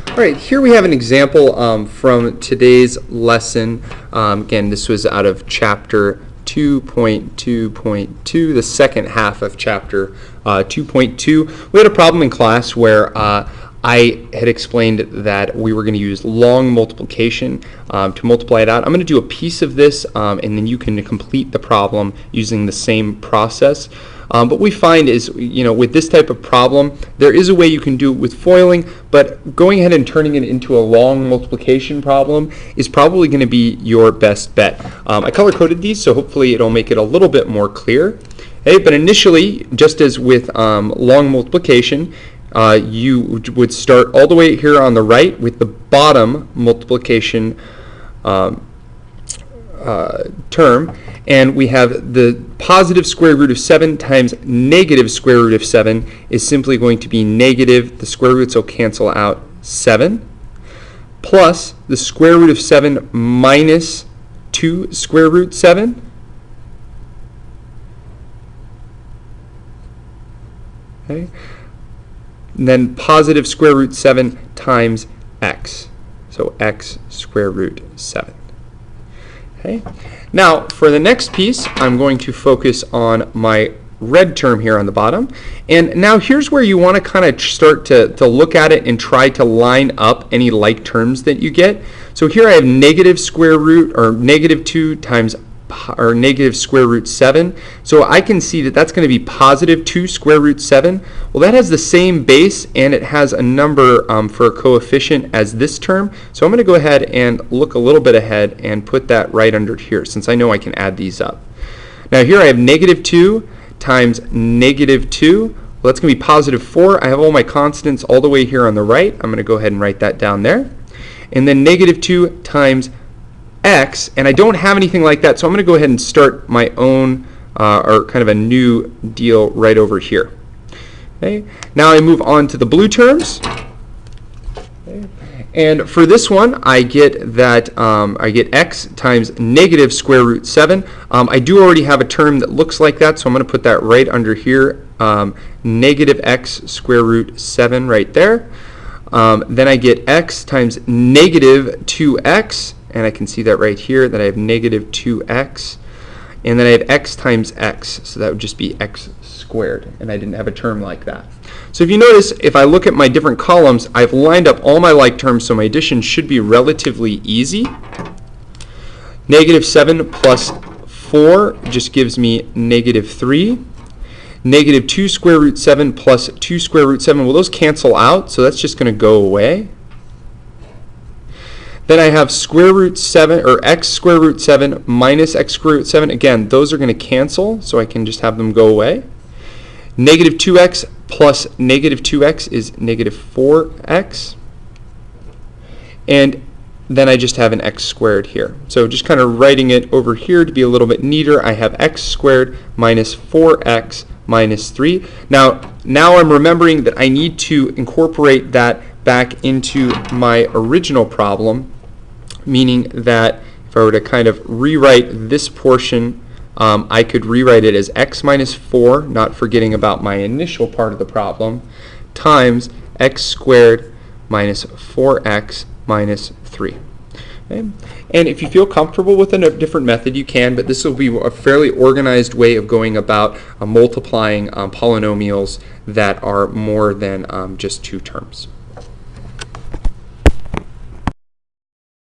All right, here we have an example from today's lesson. Again, this was out of chapter 2.2.2, the second half of chapter 2.2. We had a problem in class where I had explained that we were going to use long multiplication to multiply it out. I'm going to do a piece of this and then you can complete the problem using the same process. What we find is, with this type of problem, there is a way you can do it with foiling, but going ahead and turning it into a long multiplication problem is probably going to be your best bet. I color-coded these, so hopefully it'll make it a little bit more clear. Okay, but initially, just as with long multiplication, you would start all the way here on the right with the bottom multiplication term, and we have the positive square root of 7 times negative square root of 7 is simply going to be negative, the square roots will cancel out, 7, plus the square root of 7 minus 2 square root 7. Okay. And then positive square root 7 times x, so x square root 7. Okay. Now, for the next piece, I'm going to focus on my red term here on the bottom. And now here's where you want to kind of start to look at it and try to line up any like terms that you get. So here I have negative square root, or negative 2 times, or negative square root 7. So I can see that that's going to be positive 2 square root 7. Well, that has the same base and it has a number for a coefficient as this term. So I'm going to go ahead and look a little bit ahead and put that right under here since I know I can add these up. Now here I have negative 2 times negative 2. Well, that's going to be positive 4. I have all my constants all the way here on the right. I'm going to go ahead and write that down there. And then negative 2 times x, and I don't have anything like that, so I'm going to go ahead and start my own, or kind of a new deal right over here. Okay. Now I move on to the blue terms. Okay. And for this one, I get that I get x times negative square root 7. I do already have a term that looks like that, so I'm going to put that right under here, negative x square root 7 right there. Then I get x times negative 2x. And I can see that right here, that I have negative 2x. And then I have x times x, so that would just be x squared. And I didn't have a term like that. So if you notice, if I look at my different columns, I've lined up all my like terms, so my addition should be relatively easy. Negative 7 plus 4 just gives me negative 3. Negative 2 square root 7 plus 2 square root 7, well, those cancel out, so that's just going to go away. Then I have square root 7, or x square root 7 minus x square root 7. Again, those are going to cancel, so I can just have them go away. Negative 2x plus negative 2x is negative 4x. And then I just have an x squared here. So just kind of writing it over here to be a little bit neater, I have x squared minus 4x minus 3. Now I'm remembering that I need to incorporate that back into my original problem, meaning that if I were to kind of rewrite this portion, I could rewrite it as x minus 4, not forgetting about my initial part of the problem, times x squared minus 4x minus 3. Okay. And if you feel comfortable with a different method, you can, but this will be a fairly organized way of going about multiplying polynomials that are more than just two terms.